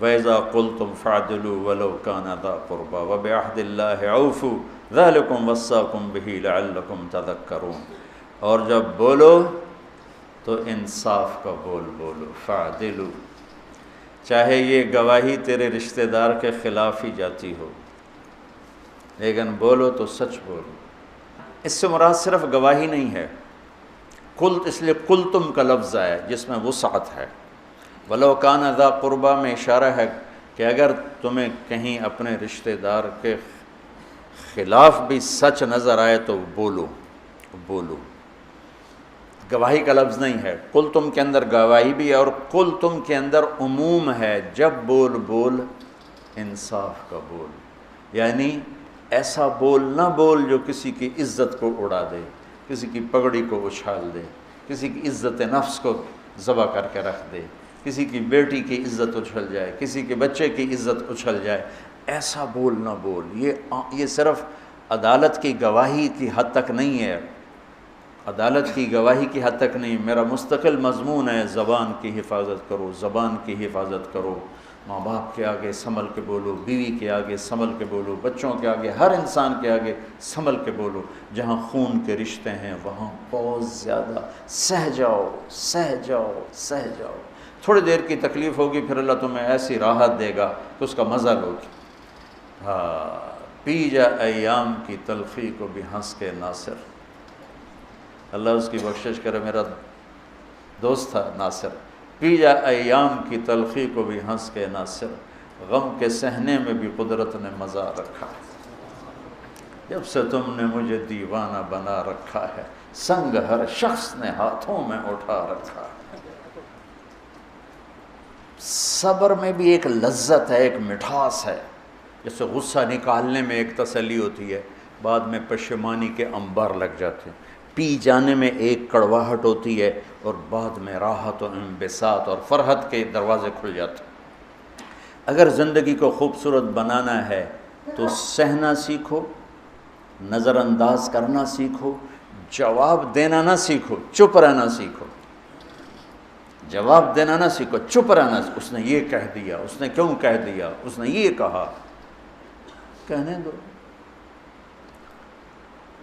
وَإِذَا قُلْتُمْ فَاعْدِلُوا وَلَوْ كَانَ ذَا قُرْبَىٰ وَبِعَهْدِ اللَّهِ أَوْفُوا ذَلِكُمْ وَصَّاكُمْ بِهِ لَعَلَّكُمْ تَذَكَّرُونَ، اور جب بولو تو انصاف کا بولو، فَاعْدِلُوا، چاہے یہ گواہی تیرے رشتہ دار کے خلاف ہی جاتی ہو، لیکن بولو تو سچ بولو۔ اس سے مراد صرف گواہی نہیں ہے، اس لیے قلتم کا لفظ ہے جس میں وسعت ہے۔ وَلَوْ كَانَ ذَا قُرْبَىٰ میں اشارہ ہے کہ اگر تمہیں کہیں اپنے رشتہ دار کے خلاف بھی سچ نظر آئے تو بولو۔ گواہی کا لفظ نہیں ہے، قلتم کے اندر گواہی بھی ہے، اور قلتم کے اندر عموم ہے، جب بول انصاف کا بول، یعنی ایسا بول نہ بول جو کسی کی عزت کو اڑا دے، کسی کی پگڑی کو اچھال دے، کسی کی عزت نفس کو ذبح کر کے رکھ دے، کسی کی بیٹی کی عزت اچھل جائے، کسی کے بچے کی عزت اچھل جائے، ایسا بول نہ بول۔ یہ صرف عدالت کی گواہی کی حد تک نہیں ہے، عدالت کی گواہی کی حد تک نہیں، میرا مستقل مضمون ہے زبان کی حفاظت کرو، زبان کی حفاظت کرو، ماں باپ کے آگے سنبھل کے بولو، بیوی کے آگے سنبھل کے بولو، بچوں کے آگے، ہر انسان کے آگے سنبھل کے بولو۔ جہاں خون کے رشتے ہیں وہاں بہت زیادہ سہ جاؤ، تھوڑی دیر کی تکلیف ہوگی، پھر اللہ تمہیں ایسی راحت دے گا کہ اس کا مزہ لوگی۔ پی جا ایام کی تلخی کو بھی ہنس کے ناصر، اللہ اس کی بخشش کرے، میرا دوست تھا ناصر، پی جا ایام کی تلخی کو بھی ہنس کے ناصر، غم کے سہنے میں بھی قدرت نے مزہ رکھا ہے، جب سے تم نے مجھے دیوانہ بنا رکھا ہے، سنگ ہر شخص نے ہاتھوں میں اٹھا رکھا ہے۔ صبر میں بھی ایک لذت ہے، ایک مٹھاس ہے، جیسے غصہ نکالنے میں ایک تسلی ہوتی ہے، بعد میں پشیمانی کے انبار لگ جاتے ہیں، پی جانے میں ایک کڑواہٹ ہوتی ہے، اور بعد میں راحت و انبساط اور فرحت کے دروازے کھل جاتے ہیں۔ اگر زندگی کو خوبصورت بنانا ہے تو سہنا سیکھو، نظر انداز کرنا سیکھو، جواب دینا نہ سیکھو، چپ رہنا سیکھو، جواب دینا نہ سیکھو، چپ رہنا سیکھو۔ اس نے یہ کہہ دیا، اس نے کیوں کہہ دیا، اس نے یہ کہا، کہنے دو،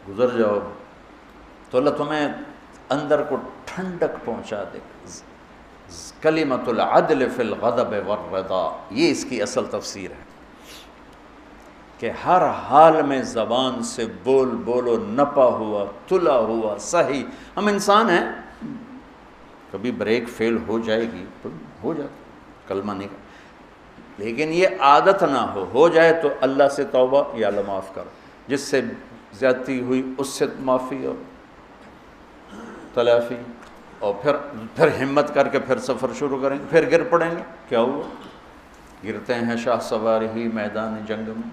گزر جاؤ، تو اللہ تمہیں اندر کو ٹھنڈک پہنچا دے۔ کلمۃ العدل فی الغضب والرضا، یہ اس کی اصل تفسیر ہے کہ ہر حال میں زبان سے بولو، نپا ہوا، تلا ہوا، صحیح۔ ہم انسان ہیں، کبھی بریک فیل ہو جائے گی تو ہو جاتا، کلمہ نہیں، لیکن یہ عادت نہ ہو جائے تو اللہ سے توبہ، یا اللہ معاف کرو، جس سے زیادتی ہوئی اس سے معافی اور تلافی، اور پھر ہمت کر کے پھر سفر شروع کریں گے، پھر گر پڑیں گے، کیا ہوا؟ گرتے ہیں شاہ سوار ہی میدان جنگ میں۔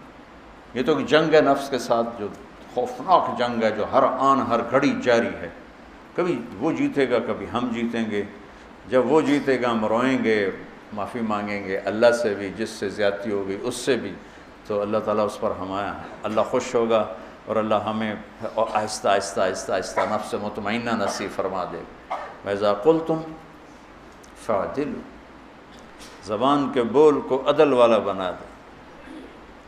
یہ تو جنگ ہے نفس کے ساتھ، جو خوفناک جنگ ہے، جو ہر آن ہر گھڑی جاری ہے، کبھی وہ جیتے گا، کبھی ہم جیتیں گے۔ جب وہ جیتے گا ہم روئیں گے، معافی مانگیں گے اللہ سے بھی، جس سے زیادتی ہوگی اس سے بھی، تو اللہ تعالیٰ اس پر ہمارا، اللہ خوش ہوگا، اور اللہ ہمیں آہستہ آہستہ آہستہ آہستہ نفس مطمئنہ نصیب فرما دے گا۔ وَإِذَا قُلْتُمْ فَاعْدِلُوا، زبان کے بول کو عدل والا بنا دے۔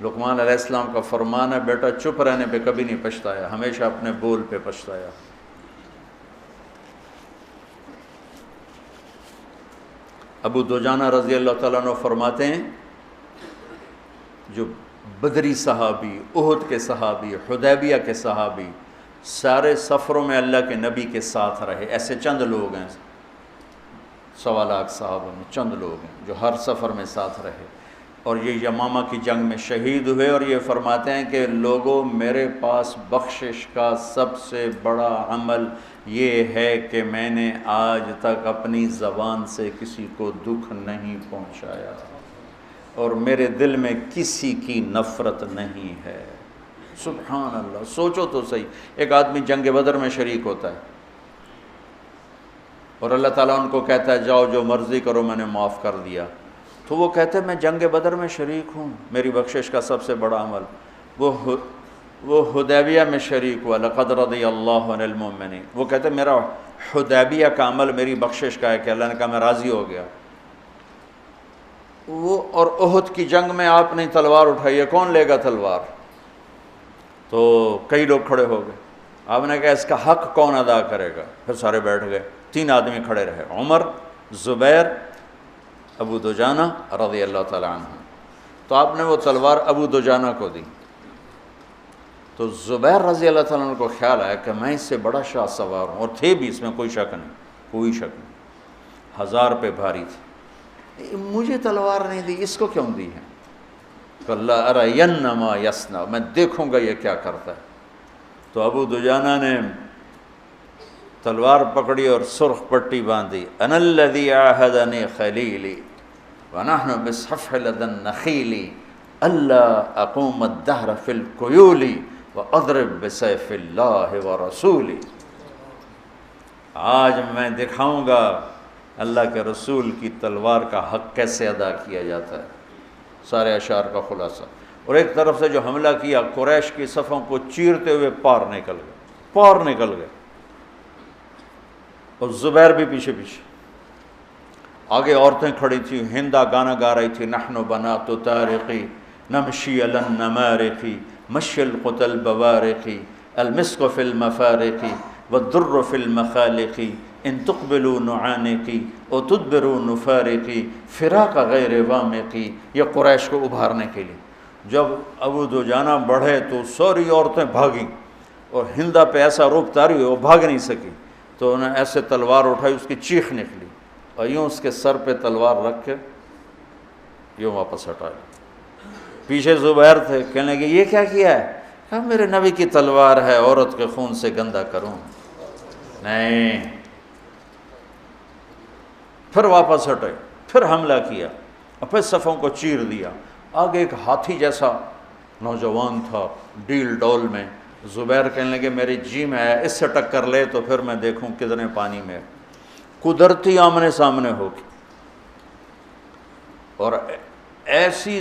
لقمان علیہ السلام کا فرمان ہے، بیٹا چپ رہنے پہ کبھی نہیں پچھتایا، ہمیشہ اپنے بول پہ پچھتایا۔ ابو دجانہ رضی اللہ تعالیٰ عنہ فرماتے ہیں، جو بدری صحابی، احد کے صحابی، حدیبیہ کے صحابی، سارے سفروں میں اللہ کے نبی کے ساتھ رہے. ایسے چند لوگ ہیں، 1.25 لاکھ صحابہ میں چند لوگ ہیں جو ہر سفر میں ساتھ رہے. اور یہ یمامہ کی جنگ میں شہید ہوئے. اور یہ فرماتے ہیں کہ لوگوں، میرے پاس بخشش کا سب سے بڑا عمل یہ ہے کہ میں نے آج تک اپنی زبان سے کسی کو دکھ نہیں پہنچایا، اور میرے دل میں کسی کی نفرت نہیں ہے. سبحان اللہ. سوچو تو صحیح، ایک آدمی جنگ بدر میں شریک ہوتا ہے اور اللہ تعالیٰ ان کو کہتا ہے جاؤ جو مرضی کرو میں نے معاف کر دیا. تو وہ کہتے ہیں میں جنگ بدر میں شریک ہوں، میری بخشش کا سب سے بڑا عمل. وہ حدیبیہ میں شریک ہوا، لقد رضی اللہ عن المؤمنین. وہ کہتے ہیں میرا حدیبیہ کا عمل میری بخشش کا ہے کہ اللہ نے کہا میں راضی ہو گیا. وہ اور احد کی جنگ میں آپ نے تلوار اٹھائی ہے، کون لے گا تلوار؟ تو کئی لوگ کھڑے ہو گئے. آپ نے کہا اس کا حق کون ادا کرے گا؟ پھر سارے بیٹھ گئے. 3 آدمی کھڑے رہے، عمر، زبیر، ابو دجانہ رضی اللہ تعالیٰ عنہ. تو آپ نے وہ تلوار ابو دجانہ کو دی. تو زبیر رضی اللہ تعالیٰ عنہ کو خیال آیا کہ میں اس سے بڑا شاہ سوار ہوں، اور تھے بھی، اس میں کوئی شک نہیں، کوئی شک نہیں. 1000 پہ بھاری تھی. مجھے تلوار نہیں دی، اس کو کیوں دی ہے؟ کہ اللہ ارین ما یصنع، میں دیکھوں گا یہ کیا کرتا ہے. تو ابو دجانہ نے تلوار پکڑی اور سرخ پٹی باندھی. انا الذی عاہدنی خلیلی ونحن بالصفح لدى النخیل الا اقوم الدہر فی الکیول واضرب بسیف اللہ ورسولی. آج میں دکھاؤں گا اللہ کے رسول کی تلوار کا حق کیسے ادا کیا جاتا ہے. سارے اشعار کا خلاصہ. اور ایک طرف سے جو حملہ کیا، قریش کی صفوں کو چیرتے ہوئے پار نکل گئے. اور زبیر بھی پیچھے پیچھے. آگے عورتیں کھڑی تھیں، ہندا گانا گا رہی تھی، نحن بنات طارقی نمشی علی النمارق مشی القتل بوارق المسک فی المفارق والدر فی المخالق ان تقبلوا نعانقی او تدبروا نفارقی فراق غیر وامقی. یہ قریش کو ابھارنے کے لیے. جب ابو دجانہ بڑھے تو ساری عورتیں بھاگیں، اور ہندا پہ ایسا روب طاری ہوئی وہ بھاگ نہیں سکی. تو انہیں ایسے تلوار اٹھائی، اس کی چیخ نکلی، اور یوں اس کے سر پہ تلوار رکھ کے یوں واپس ہٹائی. پیچھے زبیر تھے، کہنے لگے یہ کیا کیا ہے؟ کہا میرے نبی کی تلوار ہے، عورت کے خون سے گندا کروں؟ نہیں. پھر واپس ہٹے، پھر حملہ کیا، اور پھر صفوں کو چیر دیا. آگے ایک ہاتھی جیسا نوجوان تھا ڈیل ڈول میں. زبیر کہنے لگے میری جی میں آیا، اس سے ٹکر لے تو پھر میں دیکھوں کتنے پانی میں. قدرتی آمنے سامنے ہو کے، اور ایسی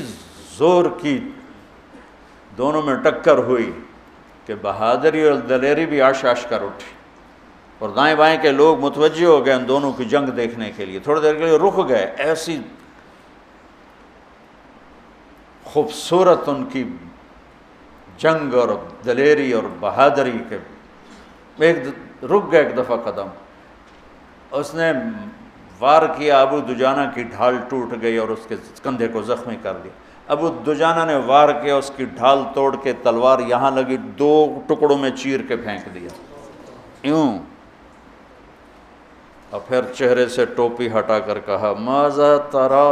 زور کی دونوں میں ٹکر ہوئی کہ بہادری اور دلیری بھی آش آش کر اٹھی. اور دائیں بائیں کے لوگ متوجہ ہو گئے ان دونوں کی جنگ دیکھنے کے لیے. تھوڑی دیر کے لیے رک گئے. ایسی خوبصورت ان کی جنگ اور دلیری اور بہادری کے رک گئے ایک دفعہ قدم. اس نے وار کیا، ابو دجانہ کی ڈھال ٹوٹ گئی اور اس کے کندھے کو زخمی کر دیا. ابو دجانہ نے وار کیا، اس کی ڈھال توڑ کے تلوار یہاں لگی، 2 ٹکڑوں میں چیر کے پھینک دیا یوں. اور پھر چہرے سے ٹوپی ہٹا کر کہا ماذا ترى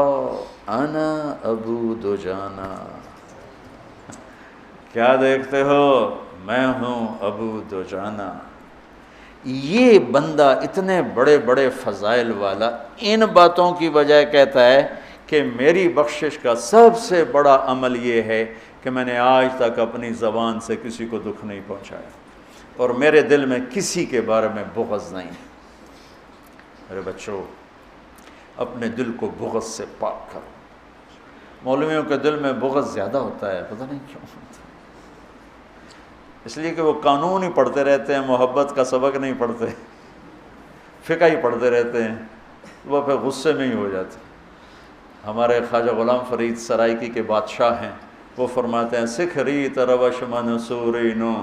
انا ابو دجانہ، کیا دیکھتے ہو؟ میں ہوں ابو دجانہ. یہ بندہ اتنے بڑے بڑے فضائل والا ان باتوں کی بجائے کہتا ہے کہ میری بخشش کا سب سے بڑا عمل یہ ہے کہ میں نے آج تک اپنی زبان سے کسی کو دکھ نہیں پہنچایا، اور میرے دل میں کسی کے بارے میں بغض نہیں. میرے بچوں، اپنے دل کو بغض سے پاک کرو. مولویوں کے دل میں بغض زیادہ ہوتا ہے، پتہ نہیں کیوں ہوتا ہے. اس لیے کہ وہ قانون ہی پڑھتے رہتے ہیں، محبت کا سبق نہیں پڑھتے، فقہ ہی پڑھتے رہتے ہیں، وہ پھر غصے میں ہی ہو جاتے. ہمارے خواجہ غلام فرید سرائکی کے بادشاہ ہیں، وہ فرماتے ہیں سکھ ریت روش منصوری نو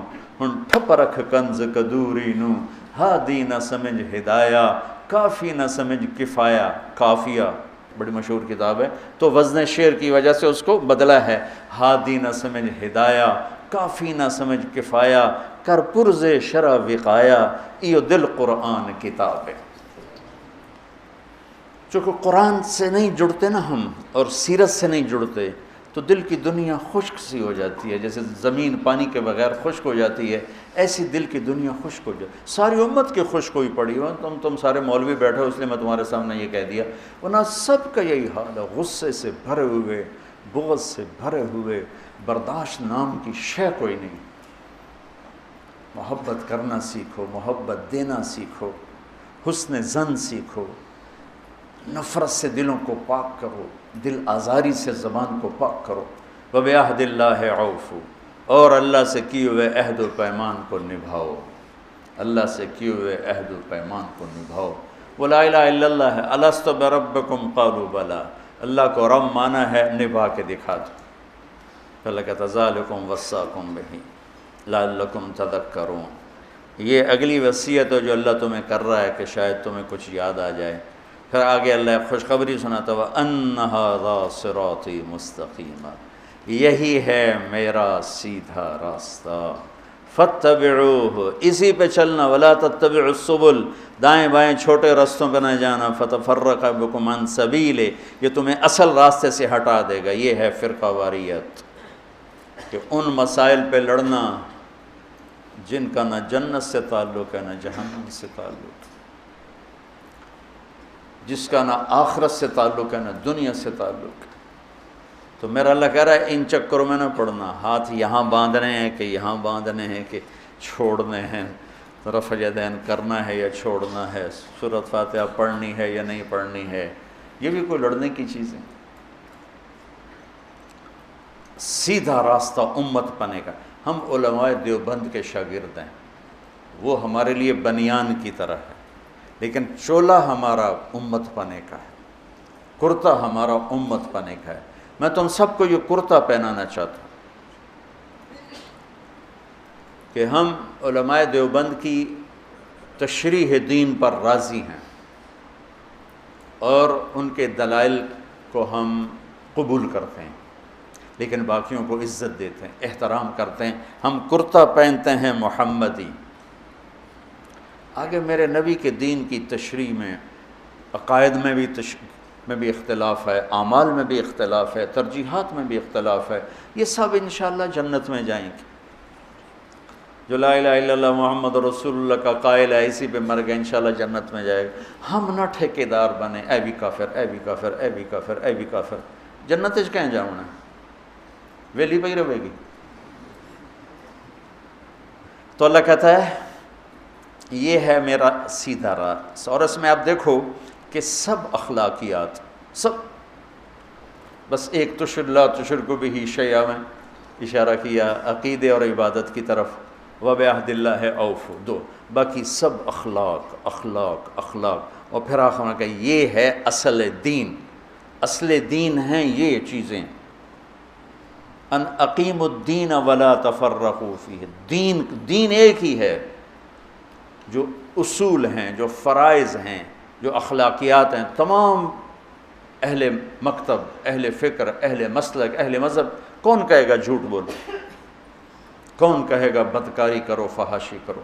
ہن ٹھپ رکھ کنز کدوری نو ہادی نہ سمجھ ہدایہ کافی نہ سمجھ کفایہ کافیہ. بڑی مشہور کتاب ہے، تو وزن شعر کی وجہ سے اس کو بدلا ہے۔ ہادی نہ سمجھ ہدایہ، کافی نہ سمجھ کفایہ، کر پرز شرع وقایا، ایو دل قرآن کتاب ہے۔ چونکہ قرآن سے نہیں جڑتے نا ہم، اور سیرت سے نہیں جڑتے، تو دل کی دنیا خشک سی ہو جاتی ہے، جیسے زمین پانی کے بغیر خشک ہو جاتی ہے، ایسی دل کی دنیا خشک ہو جاتی ہے۔ ساری امت کی خشک ہوئی پڑی ہو، تم سارے مولوی بیٹھے ہو اس لیے میں تمہارے سامنے یہ کہہ دیا، ورنہ سب کا یہی حال ہے، غصے سے بھرے ہوئے، بغض سے بھرے ہوئے، برداشت نام کی شے کوئی نہیں۔ محبت کرنا سیکھو، محبت دینا سیکھو، حسن ظن سیکھو، نفرت سے دلوں کو پاک کرو، دل آزاری سے زبان کو پاک کرو۔ وَبِعَهْدِ اللَّهِ عَوْفُوا، اور اللہ سے کیے ہوئے عہد و پیمان کو نبھاؤ، اللہ سے کیے ہوئے عہد و پیمان کو نبھاؤ۔ وَلَا إِلَهَ إِلَّا اللَّهِ أَلَسْتُ بِرَبِّكُمْ قَالُوا بَلَىٰ، اللہ کو رب مانا ہے، نبھا کے دکھا دو۔ فَلَكَ ذَلِكُمْ وَصَّاكُمْ بِهِ لَعَلَّكُمْ تَذَكَّرُونَ، یہ اگلی وصیت ہے جو اللہ تمہیں کر رہا ہے کہ شاید تمہیں کچھ یاد آ جائے۔ پھر آگے اللہ خوشخبری سناتا ہوا، أَنَّ هَذَا صِرَاطِي مُسْتَقِيمًا، یہی ہے میرا سیدھا راستہ، فَاتَّبِعُوهُ، اسی پہ چلنا، وَلَا تَتَّبِعُوا السُّبُلَ، دائیں بائیں چھوٹے رستوں پہ نہ جانا، فَتَفَرَّقَ بِكُمْ عَنْ سَبِيلِهِ، یہ تمہیں اصل راستے سے ہٹا دے گا۔ یہ ہے فرقہ واریت، کہ ان مسائل پہ لڑنا جن کا نہ جنت سے تعلق ہے نہ جہنم سے تعلق ہے، جس کا نہ آخرت سے تعلق ہے نہ دنیا سے تعلق ہے۔ تو میرا اللہ کہہ رہا ہے ان چکروں میں نہ پڑنا، ہاتھ یہاں باندھنے ہیں کہ یہاں باندھنے ہیں کہ چھوڑنے ہیں، رفع یدین کرنا ہے یا چھوڑنا ہے، سورۃ فاتحہ پڑھنی ہے یا نہیں پڑھنی ہے، یہ بھی کوئی لڑنے کی چیز ہے؟ سیدھا راستہ امت پنے کا۔ ہم علماء دیوبند کے شاگرد ہیں، وہ ہمارے لیے بنیان کی طرح ہے، لیکن چولا ہمارا امت پنے کا ہے، کرتا ہمارا امت پنے کا ہے۔ میں تم سب کو یہ کرتا پہنانا چاہتا ہوں کہ ہم علماء دیوبند کی تشریح دین پر راضی ہیں اور ان کے دلائل کو ہم قبول کرتے ہیں، لیکن باقیوں کو عزت دیتے ہیں، احترام کرتے ہیں۔ ہم کرتا پہنتے ہیں محمدی۔ آگے میرے نبی کے دین کی تشریح میں عقائد میں بھی اختلاف ہے، اعمال میں بھی اختلاف ہے، ترجیحات میں بھی اختلاف ہے، یہ سب انشاءاللہ جنت میں جائیں گے۔ جو لا الہ الا اللہ محمد رسول اللہ کا قائل ہے، اسی پہ مر گئے، انشاءاللہ جنت میں جائے گا۔ ہم نہ ٹھیکیدار بنے، اے بھی کافر، اے بھی کافر، اے بھی کافر، اے بھی کافر، جنت اچ کہیں جاؤنا ویلی پہ ہی رہے گی۔ تو اللہ کہتا ہے یہ ہے میرا سیدھا راستہ، اور اس میں آپ دیکھو کہ سب اخلاقیات، سب، بس ایک لا تشرکوا بہ شیئا میں اشارہ کیا عقیدے اور عبادت کی طرف، وَبِعَهْدِ اللَّهِ أَوْفُوا، دو، باقی سب اخلاق اخلاق اخلاق، اور پھر آخر میں کہ یہ ہے اصل دین، اصل دین ہیں یہ چیزیں، ان اقیموا الدین ولا تفرقوا فیہ، دین ایک ہی ہے، جو اصول ہیں، جو فرائض ہیں، جو اخلاقیات ہیں، تمام اہل مکتب، اہل فکر، اہل مسلک، اہل مذہب، کون کہے گا جھوٹ بولو، کون کہے گا بدکاری کرو، فحاشی کرو،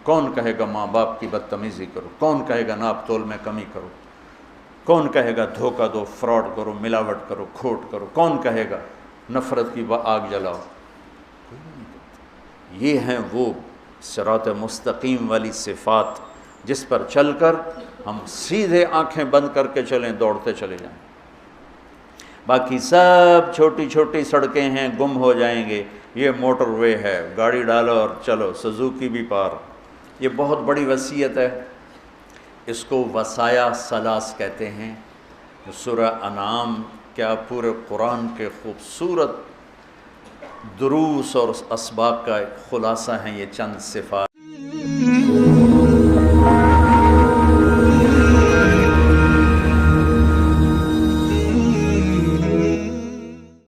کون کہے گا ماں باپ کی بدتمیزی کرو، کون کہے گا ناپ تول میں کمی کرو، کون کہے گا دھوکہ دو، فراڈ کرو، ملاوٹ کرو، کھوٹ کرو، کون کہے گا نفرت کی آگ جلاؤ؟ کوئی نہیں کہتا۔ یہ ہیں وہ صراط مستقیم والی صفات جس پر چل کر ہم سیدھے آنکھیں بند کر کے چلیں، دوڑتے چلے جائیں۔ باقی سب چھوٹی چھوٹی سڑکیں ہیں، گم ہو جائیں گے، یہ موٹر وے ہے، گاڑی ڈالو اور چلو، سزوکی بھی پار۔ یہ بہت بڑی وصیت ہے، اس کو وصایا ثلاث کہتے ہیں۔ سورہ انعام کیا پورے قرآن کے خوبصورت دروس اور اسباق کا خلاصہ ہیں یہ چند صفات۔